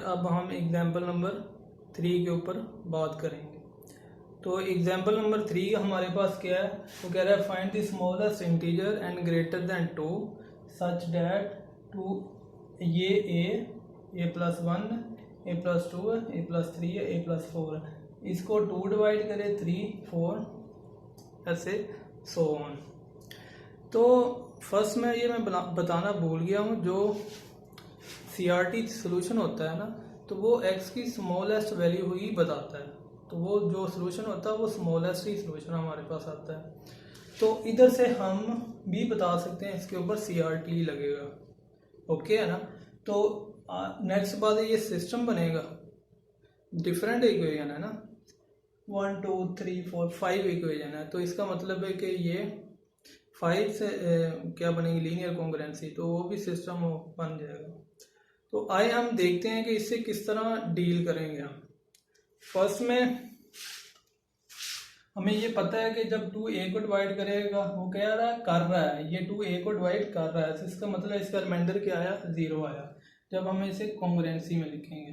अब हम example number 3 के ऊपर बात करेंगे। तो एग्जाम्पल नंबर 3 हमारे पास क्या है, वो कह रहा है find the smallest integer and greater than 2 such that two ये A plus 1 A plus 2 A plus 3 A plus 4 है। इसको 2 डिवाइड करें 3 4 ऐसे सो ऑन। तो फर्स्ट में बताना भूल गया हूँ, जो CRT सोल्यूशन होता है ना, तो वो x की स्मॉलेस्ट वैल्यू ही बताता है। तो वो जो सोल्यूशन होता है वो स्मॉलेस्ट ही सोल्यूशन हमारे पास आता है। तो इधर से हम भी बता सकते हैं इसके ऊपर CRT लगेगा। ओके है ना। तो नेक्स्ट बात है, ये सिस्टम बनेगा, डिफरेंट इक्वेशन है ना, 1 2 3 4 5 इक्वेशन है। तो इसका मतलब है कि ये 5 से क्या बनेगी, लीनियर कॉन्ग्रुएंसी, तो वो भी सिस्टम बन जाएगा। तो आइए हम देखते हैं कि इससे किस तरह डील करेंगे हम। फर्स्ट में हमें ये पता है कि जब 2a को डिवाइड करेगा, वो क्या कर रहा है, ये 2a को डिवाइड कर रहा है, तो इसका मतलब इसका रिमाइंडर क्या आया, 0 आया। जब हम इसे कॉन्ग्रुएंसी में लिखेंगे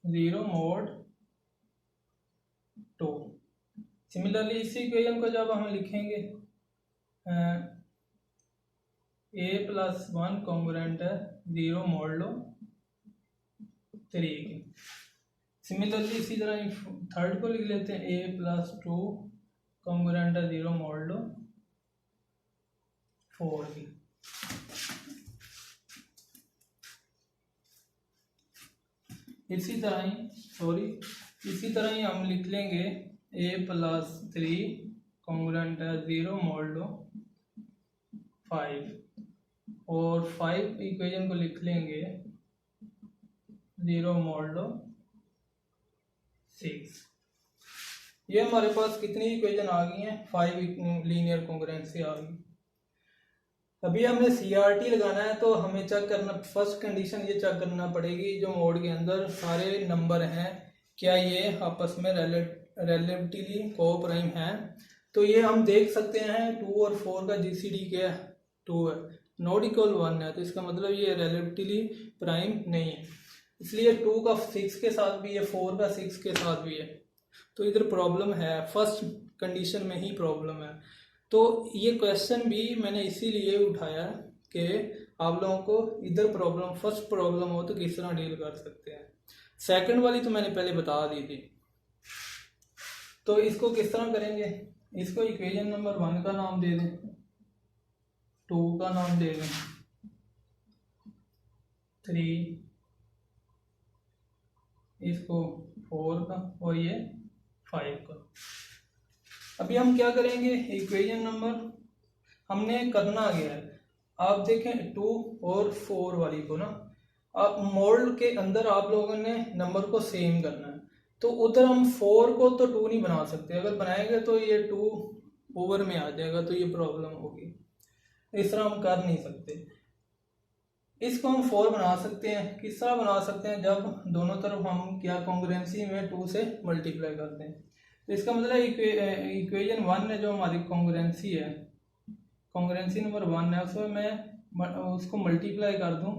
0 mod 2। सिमिलरली इसी इक्वेशन को जब हम लिखेंगे a प्लस 1 कॉन्ग्रुएंट है 0 मोड 3 की। सिमिलरली इसी तरह थर्ड को लिख लेते हैं a प्लस 2 कॉन्ग्रुएंट है 0 मोड 4 की। इसी तरह ही हम लिख लेंगे a प्लस 3 कॉन्ग्रुएंट है 0 मोड 5, और 5 इक्वेशन को लिख लेंगे 0 मोड 6। ये हमारे पास कितनी इक्वेशन आ गई हैं, 5 लीनियर कॉन्ग्रुएंसी आ गई। अभी हमने CRT लगाना है, तो हमें चेक करना, फर्स्ट कंडीशन ये चेक करना पड़ेगी, जो मोड के अंदर सारे नंबर हैं क्या ये आपस में रिलेटिवली को-प्राइम है। तो ये हम देख सकते हैं 2 और 4 का GCD क्या है, 2 है, नॉट इक्वल 1 है, तो इसका मतलब ये रिलेटिवली प्राइम नहीं है। इसलिए 2 का 6 के साथ भी है, 4 का 6 के साथ भी है। तो इधर प्रॉब्लम है, फर्स्ट कंडीशन में ही प्रॉब्लम है। तो ये क्वेश्चन भी मैंने इसीलिए उठाया कि आप लोगों को इधर प्रॉब्लम, फर्स्ट प्रॉब्लम हो तो किस तरह डील कर सकते हैं। सेकंड वाली तो मैंने पहले बता दी थी। तो इसको किस तरह करेंगे, इसको इक्वेशन नंबर 1 का नाम दे दें, 2 का नाम दे दें, 3 इसको 4 का, और ये 5 का। अभी हम क्या करेंगे, इक्वेशन नंबर हमने करना गया है, आप देखें 2 और 4 वाली को ना, आप मोड के अंदर आप लोगों ने नंबर को सेम करना है। तो उधर हम 4 को तो 2 नहीं बना सकते, अगर बनाएंगे तो ये 2 ओवर में आ जाएगा, तो ये प्रॉब्लम होगी, इस तरह हम कर नहीं सकते। इसको हम 4 बना सकते हैं, किस तरह बना सकते हैं, जब दोनों तरफ हम क्या कॉन्ग्रुएंसी में 2 से मल्टीप्लाई करते हैं। तो इसका मतलब इक्वेशन 1 है जो हमारी कॉन्ग्रुएंसी है, कॉन्ग्रुएंसी नंबर 1 है, उसमें मैं उसको मल्टीप्लाई कर दूं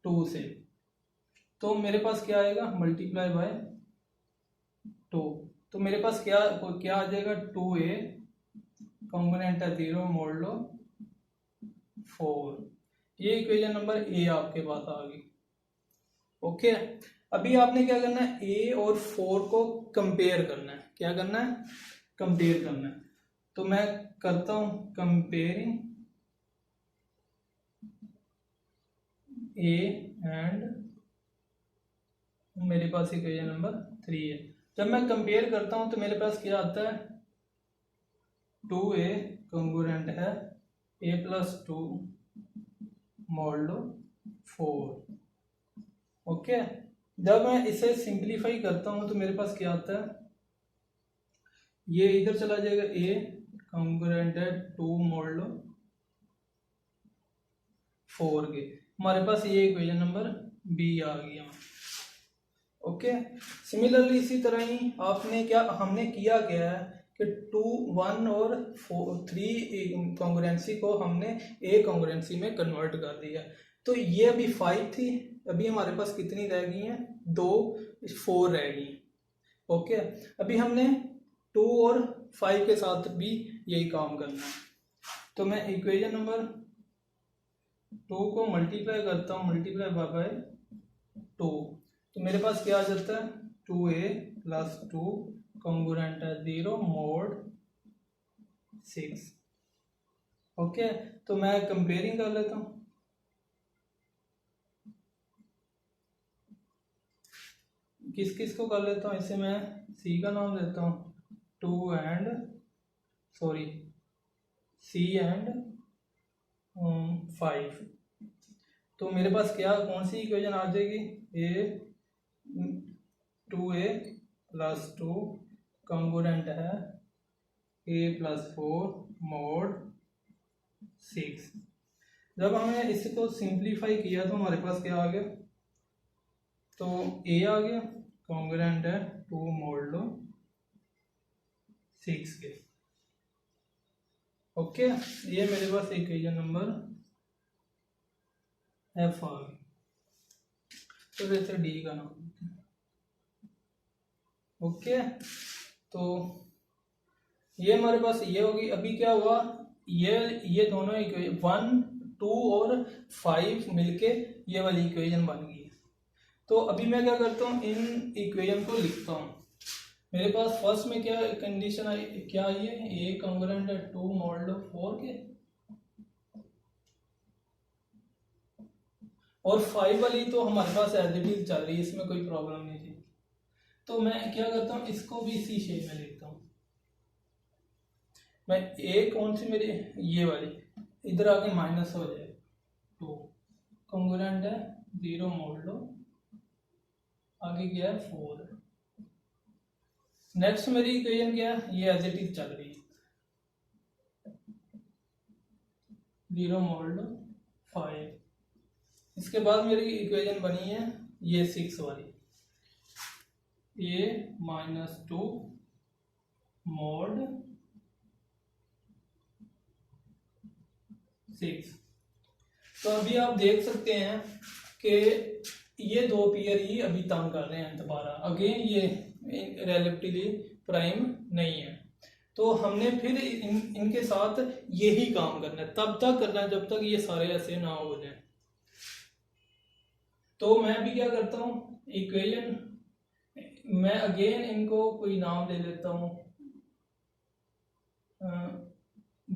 2 से, तो मेरे पास क्या आएगा, मल्टीप्लाई बाय 2। तो मेरे पास क्या आ जाएगा, 2a कॉन्ग्रुएंट है 0 मोड 4। ये इक्वेशन नंबर A आपके पास आ गई। ओके, अभी आपने क्या करना है, A और 4 को कंपेयर करना है। क्या करना है, कंपेयर करना है। तो मैं करता हूं कंपेयरिंग A एंड, मेरे पास इक्वेशन नंबर 3 है। जब मैं कंपेयर करता हूं तो मेरे पास क्या आता है, 2a कॉन्ग्रुएंट है a प्लस 2 मोड 4। ओके, जब मैं इसे सिंप्लीफाई करता हूं तो मेरे पास क्या आता है, ये इधर चला जाएगा, a कॉन्ग्रुएंट है 2 मोड 4 के, हमारे पास ये इक्वेशन नंबर B आ गया। ओके, सिमिलरली इसी तरह ही हमने किया क्या है कि 2, 1 और 3 कॉन्ग्रुएंसी को हमने ए कॉन्ग्रुएंसी में कन्वर्ट कर दिया। तो ये अभी 5 थी, अभी हमारे पास कितनी रह गई हैं, 2, 4 रह गई। ओके, अभी हमने 2 और 5 के साथ भी यही काम करना है। तो मैं इक्वेशन नंबर 2 को मल्टीप्लाई करता हूँ, मल्टीप्लाई बाय 2, तो मेरे पास क्या आ जाता है, 2a प्लस 2 कॉन्ग्रुएंट है 0 मोड 6। ओके, तो मैं कंपेयरिंग कर लेता हूँ। किस किस को कर लेता हूँ, इसे मैं c का नाम देता हूँ, C एंड 5। तो मेरे पास क्या, कौन सी इक्वेशन आ जाएगी, 2a प्लस 2 कॉन्ग्रुएंट है a प्लस 4 मोड 6। जब हमने इसको सिंप्लीफाई किया तो हमारे पास क्या आ गया, तो a आ गया, कॉन्ग्रुएंट है 2 मोड 6 के। ओके, ये मेरे पास इक्वेशन नंबर f आ गई। तो जैसे d का नाम। ओके, तो ये हमारे पास ये होगी। अभी क्या हुआ, ये दोनों इक्वेशन 1, 2 और 5 मिलके ये वाली इक्वेशन बन गई। तो अभी मैं क्या करता हूँ, इन इक्वेशन को लिखता हूँ। मेरे पास फर्स्ट में क्या कंडीशन आई, क्या आई है, ए कॉन्ग्रुएंट है 2 मोड 4 के, और 5 वाली तो हमारे पास एज इट इज चल रही है, इसमें कोई प्रॉब्लम नहीं थी। तो मैं क्या करता हूँ, इसको भी इसी शेप में लिखता हूँ। मैं ए कौन सी मेरी, ये वाली, इधर आके माइनस हो जाए, तो कॉन्ग्रुएंट है 0 मोड आगे क्या है 4। नेक्स्ट मेरी इक्वेशन क्या है, ये एज इट इज चल रही है, 0 मोड 5। इसके बाद मेरी इक्वेशन बनी है ये 6 वाली, a माइनस 2 मोड 6। तो अभी आप देख सकते हैं कि ये दो पेयर ही अभी तंग कर रहे हैं दोबारा, अगेन ये रिलेटिवली प्राइम नहीं है। तो हमने फिर इनके साथ यही काम करना है, तब तक करना है जब तक ये सारे ऐसे ना हो जाए। तो मैं भी क्या करता हूँ, इक्वेशन मैं अगेन इनको कोई नाम दे लेता हूँ,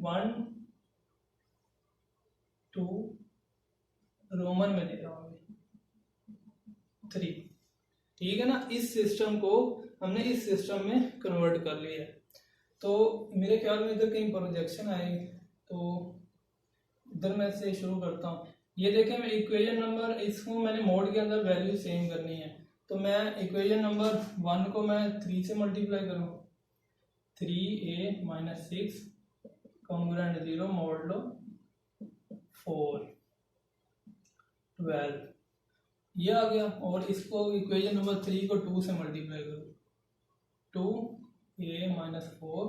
1, 2 रोमन में दे रहा हूँ 3। ठीक है ना, इस सिस्टम को हमने इस सिस्टम में कन्वर्ट कर लिया है। तो मेरे ख्याल में इधर कहीं प्रोजेक्शन आएगी, तो इधर मैं से शुरू करता हूँ। ये देखें, मैं इक्वेशन नंबर, इसको मैंने मोड के अंदर वैल्यू सेम करनी है। तो मैं इक्वेशन नंबर 1 को मैं 3 से मल्टीप्लाई करूँ, 3a माइनस 6 कॉन्ग्रुएंट 0 मोड 4 12, ये आ गया। और इसको इक्वेशन नंबर 3 को 2 से मल्टीप्लाई करो, 2a माइनस 4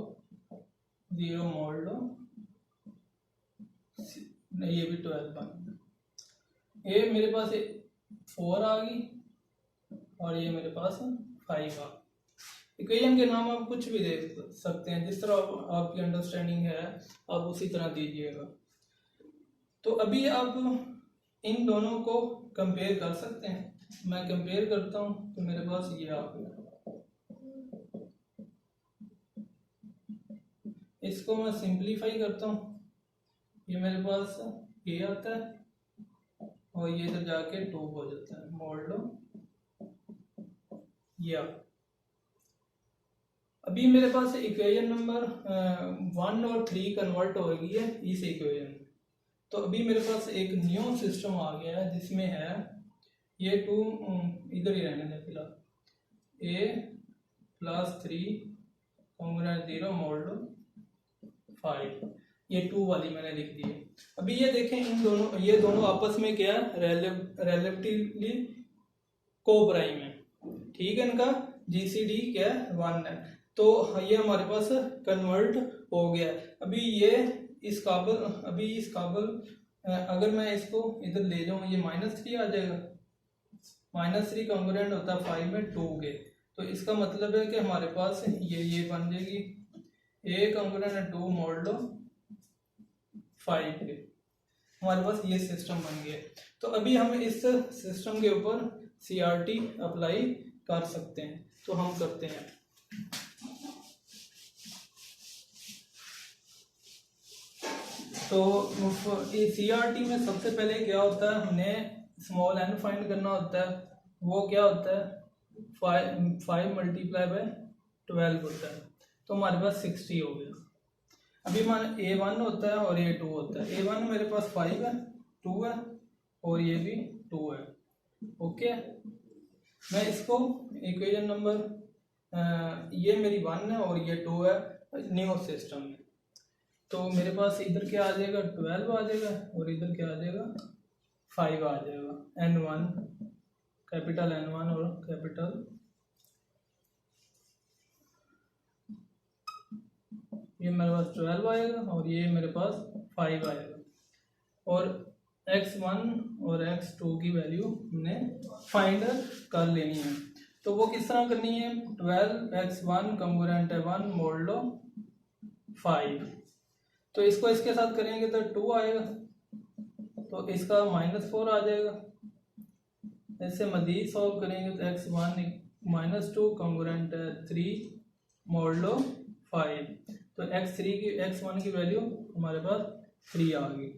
0 मोड ये भी 12 बन गया। ये मेरे पास 4 आ गई और ये मेरे पास 5 आ। इक्वेशन के नाम आप कुछ भी दे सकते हैं, जिस तरह आपकी अंडरस्टैंडिंग है आप उसी तरह दीजिएगा। तो अभी आप इन दोनों को कंपेयर कर सकते हैं। मैं कंपेयर करता हूं तो मेरे पास ये आ गया। इसको मैं सिंप्लीफाई करता हूं, ये मेरे पास ये आता है और ये इधर जाके 2 हो जाता है, मोड लो ये। अभी मेरे पास इक्वेशन नंबर 1 और 3 कन्वर्ट हो गई है इस इक्वेशन। तो अभी मेरे पास एक न्यू सिस्टम आ गया है जिसमें है ये 2 इधर ही रहने दें फिलहाल, a प्लस 3 कॉन्ग्रुएंट 0 मोड 5, ये 2 वाली मैंने लिख दी है। अभी ये देखें, इन दोनों, ये दोनों आपस में क्या रिलेटिवली को प्राइम है। ठीक है, इनका GCD क्या है 1 है। तो ये हमारे पास कन्वर्ट हो गया। अभी इस काबल अगर मैं इसको इधर ले जाऊँ, ये -3 आ जाएगा। -3 कॉन्ग्रुएंट होता है 5 में 2 के, तो इसका मतलब है कि हमारे पास ये बन जाएगी A कॉन्ग्रुएंट है 2 मॉडलो 5 के। हमारे पास ये सिस्टम बन गया। तो अभी हम इस सिस्टम के ऊपर CRT अप्लाई कर सकते हैं, तो हम करते हैं। तो CRT में सबसे पहले क्या होता है, हमने स्मॉल n फाइंड करना होता है। वो क्या होता है 5 मल्टीप्लाई बाय 12 होता है, तो हमारे पास 60 हो गया। अभी मान A1 होता है और A2 होता है। A1 मेरे पास 5 है, 2 है और ये भी 2 है। ओके, मैं इसको इक्वेशन नंबर ये मेरी 1 है और ये 2 है न्यू सिस्टम में। तो मेरे पास इधर क्या आ जाएगा 12 आ जाएगा और इधर क्या आ जाएगा 5 आ जाएगा। N1 कैपिटल N1 और कैपिटल ये मेरे पास 12 आएगा और ये मेरे पास 5 आएगा। और x1 और x2 की वैल्यू हमने फाइंड कर लेनी है। तो वो किस तरह करनी है, 12x1 कॉन्ग्रुएंट है 1 मोडलो 5। तो इसको इसके साथ करेंगे तो 2 आएगा, तो इसका -4 आ जाएगा। ऐसे मजीद सॉल्व करेंगे तो x1 -2 कॉन्ग्रुएंट है 3 मोडलो 5। तो x1 की वैल्यू हमारे पास 3 आ गई।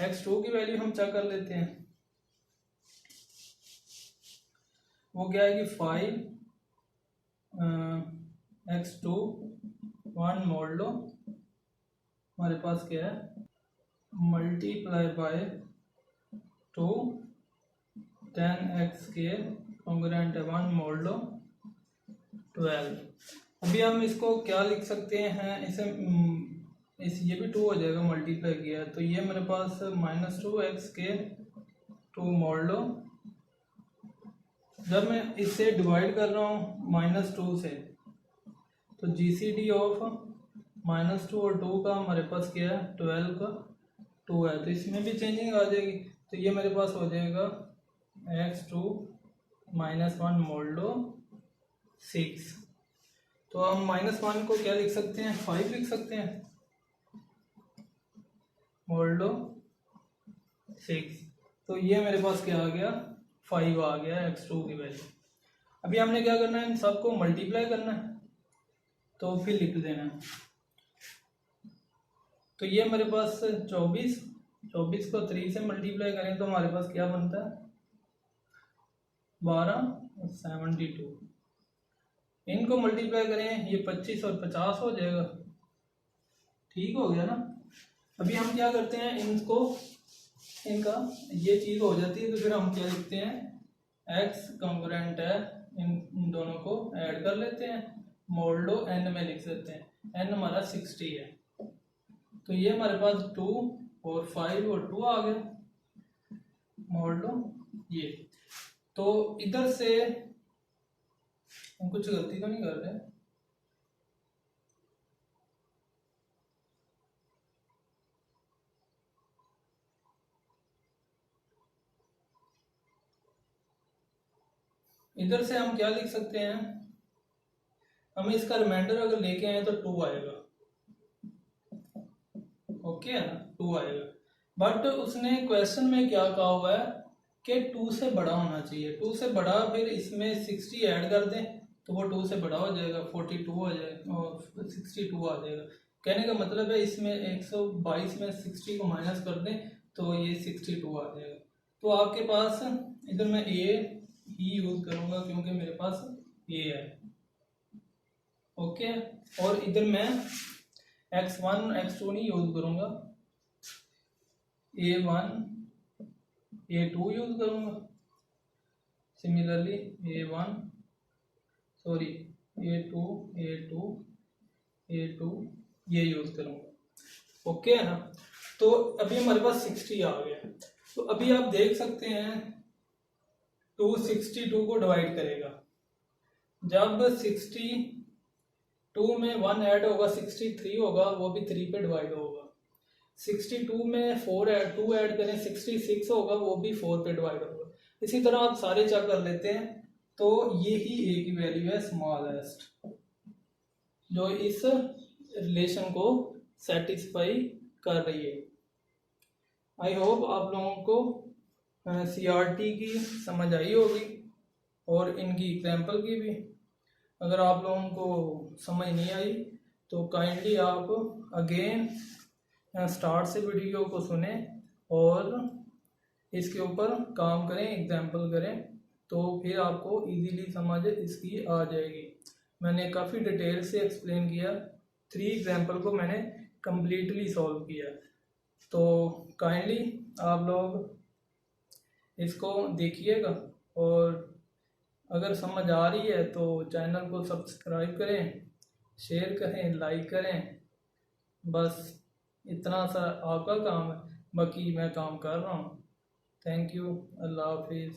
x2 की वैल्यू हम चेक कर लेते हैं। वो क्या है कि 5 x2 1 मोडलो हमारे पास क्या है मल्टीप्लाई बाय 2 10x के कॉन्ग्रुएंट है 1 मोडलो 12। अभी हम इसको क्या लिख सकते हैं, ये भी 2 हो जाएगा मल्टीप्लाई किया, तो ये मेरे पास -2x के 2 मोडलो। जब मैं इससे डिवाइड कर रहा हूँ -2 से, तो GCD ऑफ -2 और 2 का हमारे पास क्या है 12 का 2 है, तो इसमें भी चेंजिंग आ जाएगी। तो ये मेरे पास हो जाएगा x2 -1 मोडलो 6। तो हम -1 को क्या लिख सकते हैं 5 लिख सकते हैं मोडलो 6। तो ये मेरे पास क्या आ गया 5 आ गया x2 की वैल्यू। अभी हमने क्या करना है, इन सबको मल्टीप्लाई करना है, तो फिर लिख देना है। तो ये मेरे पास 24 को 3 से मल्टीप्लाई करें तो हमारे पास क्या बनता है 12 और 72। इनको मल्टीप्लाई करें ये 25 और 50 हो जाएगा। ठीक हो गया ना। अभी हम क्या करते हैं, इनका ये चीज हो जाती है तो फिर हम क्या लिखते हैं x कॉन्ग्रुएंट है, इन दोनों को ऐड कर लेते हैं, मोडलो n में लिख देते हैं। n हमारा 60 है, तो ये हमारे पास 2 और 5 और 2 आ गए मोडलो ये। तो इधर से हम कुछ गलती तो नहीं कर रहे, इधर से हम क्या लिख सकते हैं, हम इसका रिमाइंडर अगर लेके आए तो 2 आएगा। ओके है ना, 2 आएगा। बट उसने क्वेश्चन में क्या कहा हुआ है कि 2 से बड़ा होना चाहिए। 2 से बड़ा, फिर इसमें 60 ऐड कर दें तो वो 2 से बड़ा हो जाएगा, 42 हो जाएगा और 62 आ जाएगा। कहने का मतलब है इसमें 122 में 60 को माइनस कर दें तो ये 62 आ जाएगा। तो आपके पास इधर मैं ए ही यूज करूंगा क्योंकि मेरे पास ए है। ओके, और इधर मैं x1 x2 नहीं यूज करूंगा, a1 a2 यूज करूंगा। Similarly a1 sorry a2 a2 a2 ये यूज करूंगा। ओके है ना। तो अभी हमारे पास 60 आ गया। तो अभी आप देख सकते हैं 2 62 को डिवाइड करेगा। जब 60 2 में 1 ऐड होगा 63 होगा, वो भी 3 पे डिवाइड होगा। 62 में 4 ऐड 2 ऐड करें 66 होगा, वो भी 4 पे डिवाइड होगा। इसी तरह आप सारे चेक कर लेते हैं। तो ये ही ए की वैल्यू है स्मॉलेस्ट, जो इस रिलेशन को सेटिस्फाई कर रही है। आई होप आप लोगों को सीआरटी की समझ आई होगी और इनकी एग्जाम्पल की भी। अगर आप लोगों को समझ नहीं आई तो काइंडली आप अगेन स्टार्ट से वीडियो को सुने और इसके ऊपर काम करें, एग्जाम्पल करें, तो फिर आपको इजीली समझ इसकी आ जाएगी। मैंने काफ़ी डिटेल से एक्सप्लेन किया, 3 एग्जाम्पल को मैंने कम्प्लीटली सॉल्व किया। तो काइंडली आप लोग इसको देखिएगा और अगर समझ आ रही है तो चैनल को सब्सक्राइब करें, शेयर करें, लाइक करें। बस इतना सा आपका काम है, बाकी मैं काम कर रहा हूँ। थैंक यू, अल्लाह हाफिज़।